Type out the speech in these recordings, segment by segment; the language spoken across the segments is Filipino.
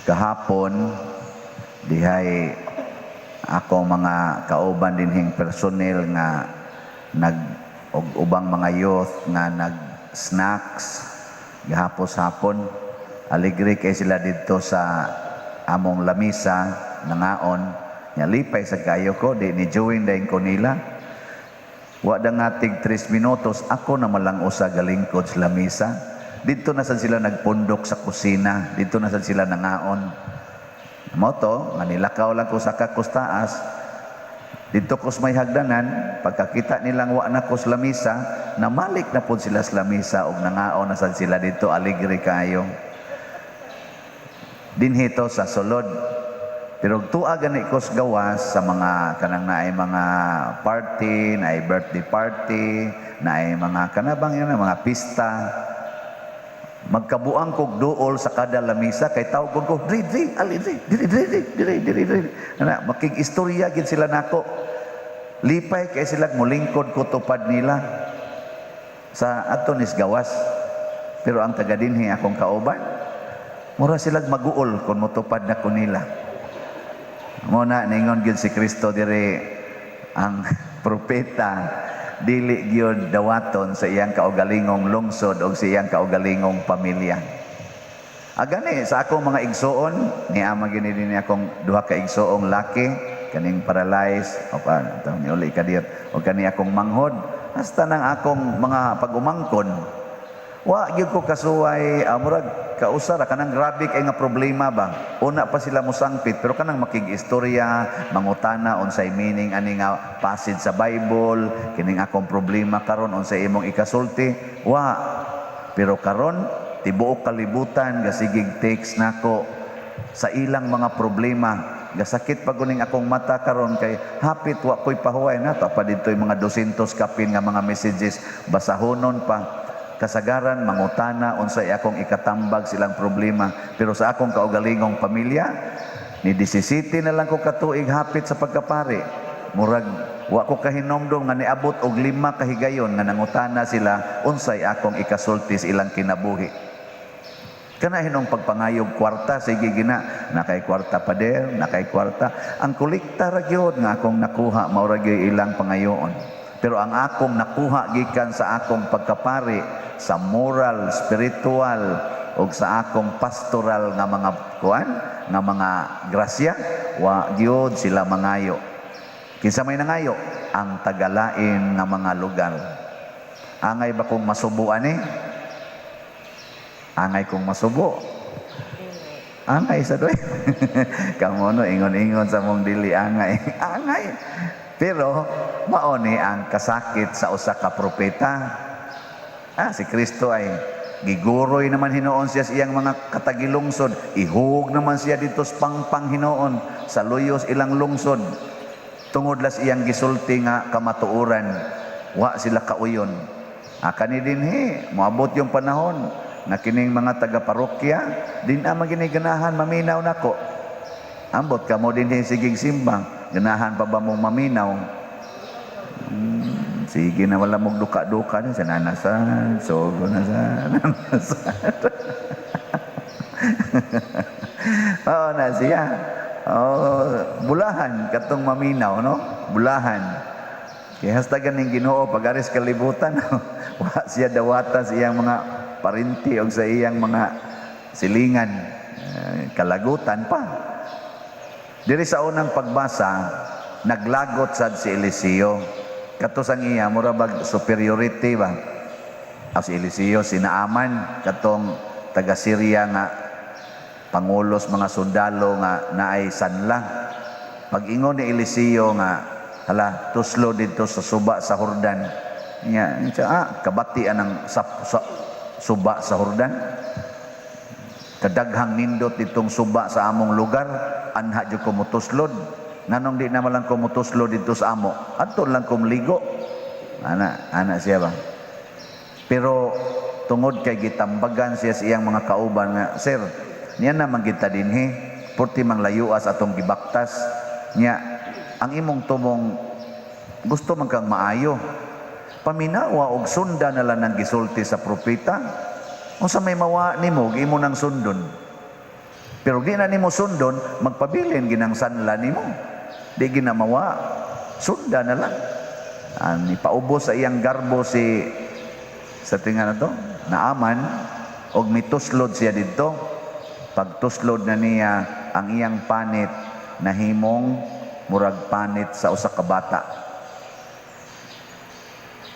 Kahapon dihay ako mga kauban dinhing personnel nga og ubang mga youth nga nag snacks gahapos hapon. Alegre kay sila didto sa among lamisa nangaon nya lipay sa kayo ko di ni join dayon ko nila. Wa da nga tig 3 minutos ako na malang usa galingkod sa lamisa. Dito na sad sila nagpundok sa kusina, dito na sad sila nangaon. Moto nga nilakaw lang ko sa kakustaas. Dito ko sa may hagdanan, pagkakita nilang wa na ko sa lamisa, namalik na po sila sa lamisa og nangaon na sad sila dito, alegre kayo. Dinhito sa sulod. Pero tuwa gani ko sa gawas sa mga kanang naay mga party, naay birthday party, naay mga kanabang yan, mga pista. Magkabuang kog duol sa kada lamisa kay tawag ko, diri, ana makig-istorya gid sila nako. Lipay kay sila mulingkod ko tupad nila sa atonis gawas. Pero ang taga dinhi akong kauban, mura silang maguol kung motupad na ko nila. Muna ningon gyud si Kristo dire ang propeta dili gyud dawaton sa iyang kaugalingong lungsod o sa iyang kaugalingong pamilya. Agani sa akong mga igsoon ni ama gini din akong duha ka igsoong laki kaning paralyzed o pa ni uli kadir o kani akong manghod hasta nang akong mga pagumangkon. Wa gyud ko kasuway murag kausara kanang grabe kay nga problema ba. Una pa sila mosangpit pero kanang makig-istorya, mangutana unsay meaning ani nga passage sa Bible, kining akong problema karon unsay imong ikasulti. Wa. Pero karon tibuok kalibutan gasigig text nako sa ilang mga problema. Gasakit pa guning akong mata karon kay hapit wa koy pahuway na pa ditoy mga 200 kapin nga mga messages basahonon pa. Kasagaran mangutana unsay akong ikatambag silang problema, pero sa akong kaugalingong pamilya ni 17 na lang ko katuig hapit sa pagkapari, murag wa ko kahinomdom nga niabot og 5 kahigayon nga nangutana sila unsay akong ikasulti sa ilang kinabuhi. Kana hinong pagpangayog kwarta, sige gina nakay kwarta pader, nakay kwarta ang kolekta ra gyud nga akong nakuha mao ra gyud ilang pangayoon. Pero ang akong nakuha gikan sa akong pagkapari sa moral, spiritual o sa akong pastoral nga mga kuan, nga mga grasya, wa gyud sila mangayo. Kinsa may nangayo? Ang tagalain nga mga lugar. Angay ba kong masubo ani? Angay kong masubo. Angay sa doy. Kamono ingon-ingon sa mong dili angay. Angay. Pero mao ni ang kasakit sa usa ka propeta. Si Kristo ay giguroy naman hinuon siya sa iyang mga katagilungsod. Ihug naman siya dito sa pangpang hinuon sa luyos ilang lungsod. Tungod las iyang gisulti nga kamatuoran, wa sila kauyon. Kani dinhi moabot yung panahon na kining mga taga-parokya din ang maginiganahan maminaw nako. Ambot ka mo dinhi sigig simbang, ganahan pa ba mong maminaw? Sige na wala mong duka-duka na sa nanasan, sogo na sa nanasan. Oo na siya. Bulahan katong maminaw, no? Bulahan. Kaya hasta ganing Ginoo pag-aris kalibutan, wa siya dawata sa iyang mga parinti o sa iyang mga silingan. Kalagutan pa. Diri sa unang pagbasa, naglagot sad si Eliseo. Kato sang iya murabag superiority ba? Si Eliseo sinaaman katong taga Syria nga pangulos mga sundalo nga naay sanla. Pag-ingon ni Eliseo nga hala tuslo dito sa suba sa Jordan. Nya kabatian ang suba sa Jordan. Kadaghang nindot ditong suba sa among lugar, anha jud ko motuslod. Nanong di naman lang kumutuslo dito sa amo. Ato lang kumligo. Ana siya ba? Pero tungod kay gitambagan siya sa iyang mga kauban nga, sir, niya naman kita dinhi, purti mang layuas atong gibaktas. Niya, ang imong tumong gusto man kang maayo. Paminawa og sunda na lang ng gisulti sa propeta. Unsa may mawa nimo imo nang sundon. Pero di na nimo sundon, magpabilin ginang sanla nimo. Di ginamawa, sunda na lang. Ipaubos sa iyang garbo sa tinga na to, naaman, og mituslod siya dito. Pagtuslod na niya, ang iyang panit, nahimong murag panit sa usa ka bata.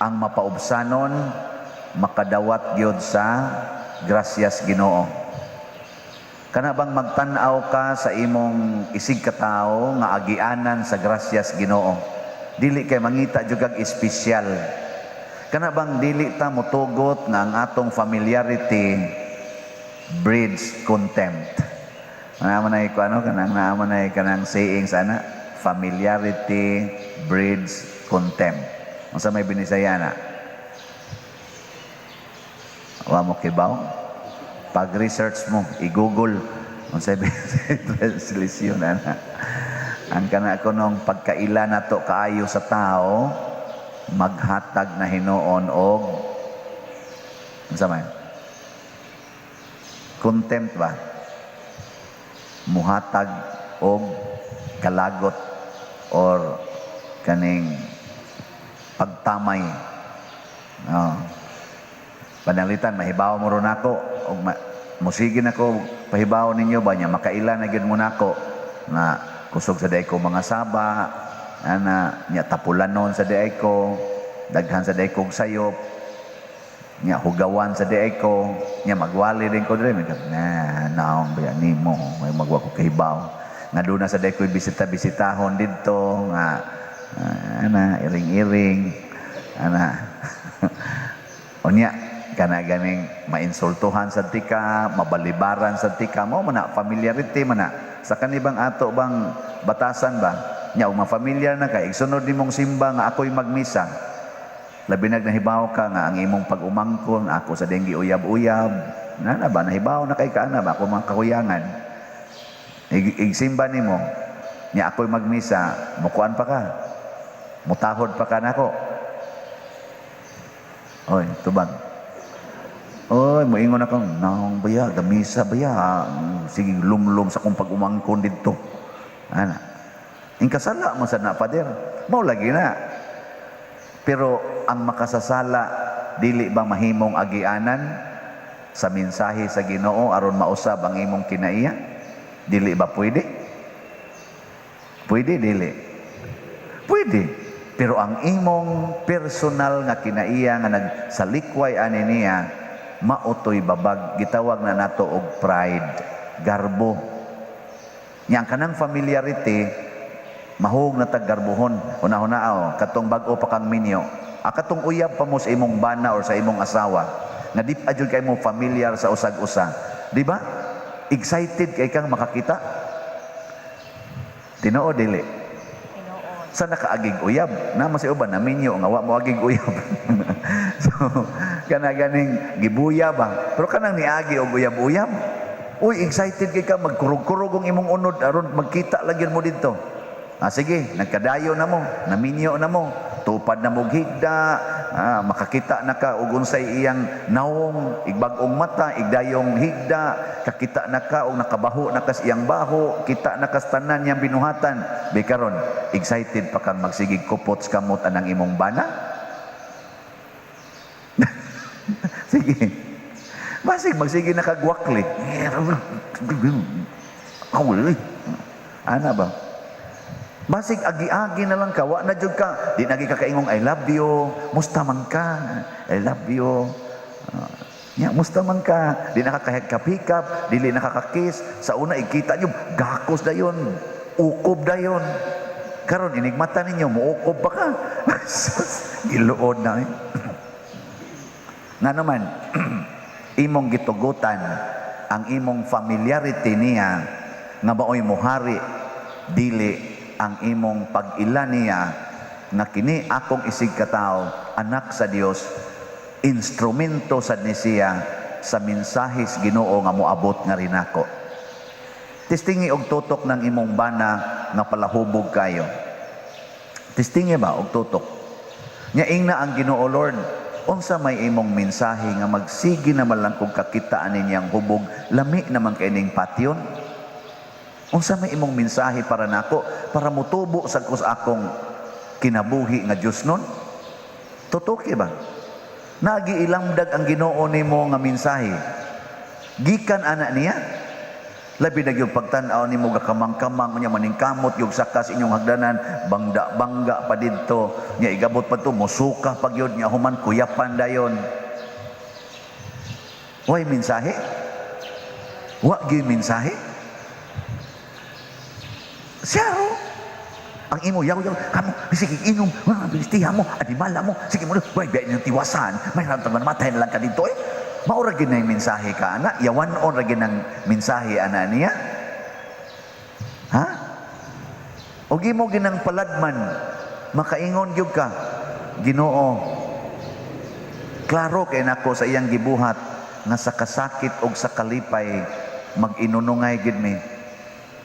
Ang mapaubsanon, makadawat gyud sa grasyas Ginoo. Kana bang magtan-aw ka sa imong isig katao nga agianan sa grasyas Ginoo? Dili kay mangita jud kag espesyal. Kana bang dili ta motugot nga ang atong familiarity breeds contempt. Naaman ay ko naaman ay kanang saying sana, familiarity breeds contempt. Unsa may binisaya na? Wa mo kibaw? Pag-research mo, i-google unsa may translation ana. Ang kana ko nung pagkaila nato kaayo sa tao, maghatag na hinuon og unsa man? Contempt ba? Muhatag og kalagot or kaning pagtamay. Panalitan, mahibaw mo ron ako o musigin ako, pahibaw ninyo ba niya, makaila na gyud mo nako nga kusog sa day ko mga saba, niya tapulanon sa day ko, daghan sa day kong sayop, niya hugawan sa day ko, niya magwali din ko diri, naong ba nimo, may magwa ko kahibaw. Nga doon na sa day ko bisita-bisitahon dito, nga iring-iring, o niya, kana ganing mainsultuhan sa tika, mabalibaran sa tika, mo mana familiarity mana sa kanibang ato bang batasan ba nya ug ma-familiar na kay igsunod nimong simba nga ako'y magmisa, labi nahibaw ka nga ang imong pag-umangkon ako sa denggi uyab-uyab na ba nahibaw na kay kaana ba ako mga kahuyangan igsimba nimo nya ako'y magmisa, mukuan pa ka, mutahod pa ka nako, oy tubag. Oy, moingon ako, naong baya, gamisa baya, sige lumlum sa kong pag-umangkon dito. Kasala mo sa napader, mau lagi na. Pero ang makasasala, dili ba mahimong agianan sa mensahe sa Ginoo aron mausab ang imong kinaiya? Dili ba pwede? Pwede, dili? Pwede. Pero ang imong personal nga kinaiya nga nagsalikway ani niya, mautoy babag, gitawag na nato og pride, garbo. Yang kanang familiarity, mahug na taggarbuhon. Una-una katong bag-o pa kang minyo. Katong uyab pa mo sa imong bana or sa imong asawa. Na di pa jud kay mo familiar sa usag-usa. Di ba? Excited kay kang makakita. Tinoo dili. Sa nakaagig uyab, naman si uban na minyo nga wa mo agig uyab. So kana ganing gibuya ba, pero kanang niagi og uyab-uyab, uy excited kay ka, magkurog-kurog ang imong unod aron magkita lagyan mo dito. Sige, nagkadayo na mo, naminyo na mo, tupad na mo higda, makakita na ka og unsay iyang naong, igbag-ong mata, igdayong higda, kakita na ka og nakabaho na kas iyang baho, kita na kas tanan niyang binuhatan. Bi karon, excited pa kang magsigig kupot kamot anang imong bana? Sige. Basig magsige nakagwakli. Ana ba? Basig agi-agi na lang ka, wa na jud ka, di nagi ka kaingong I love you, musta man ka, I love you. Musta man ka, di nakakahikap-hikap, dili nakakakis. Sa una ikita nyo, gakos dayon, ukob dayon. Karon inigmata ninyo, muukob pa ka. Giluod na eh. Nga naman, imong gitugutan ang imong familiarity niya nga baoy muhari, dili ang imong pag-ila niya nga kini akong isig katao, anak sa Dios, instrumento sad ni siya sa mensahis Ginoo nga moabot nga rin ako. Tistingi og tutok ng imong bana nga palahubog kayo. Tistingi ba og tutok? Nyaing na ang Ginoo Lord, unsa may imong mensahe nga magsigi naman lang kung kakitaan ninyang hubog, lami naman kay ning patyon. Unsa may imong mensahe para nako para mutubo sa kus akong kinabuhi nga Dios nun? Tutuki ba? Nagiilamdag ang Ginoo nimo nga mensahe. Gikan ana niya. Labi na yung pagtanaw nimo gakamang-kamang nya maningkamot yung sakas inyong hagdanan, bangga pa didto, nya igabot pa to musuka pag yun nya human kuyapan dayon. Way mensahe? Wa gyud mensahe? Siya ang imo yaw-yaw kamo sige inom bilistihan mo adimala mo sige mo way biya ng tiwasan may ramdaman matay na lang ka dito maura gid na mensahe ka ana yawan-on ra gid ang mensahe ana niya ha og imo ginang paladman makaingon gyud ka Ginoo klaro kay nako sa iyang gibuhat nga sa kasakit og sa kalipay mag-inunungay gid mi.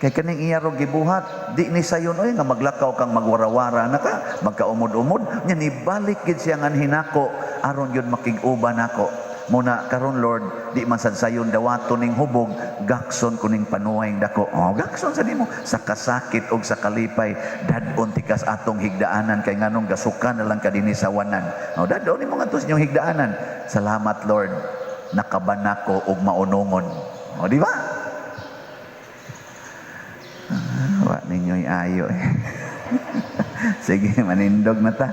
Kay kaning iya ro gibuhat, di ni sayon oy nga maglakaw kang magwarawara na ka, magkaumod-umod, nya nibalik gid siya nga hinako aron yun makig-uban nako. Muna karon Lord, di man sad sayon dawaton ning hubog, gakson kuning panuway dako. Oh, gakson sa nimo sa kasakit og sa kalipay, dadon tikas atong higdaanan kay nganong gasukan na lang ka dinhi sa wanan. Oh, dadon nimo ngadto sa inyong higdaanan. Salamat Lord, nakaban nako og maunongon. Oh, di ba? Wa ninyo'y ayo. Sige, manindog na ta.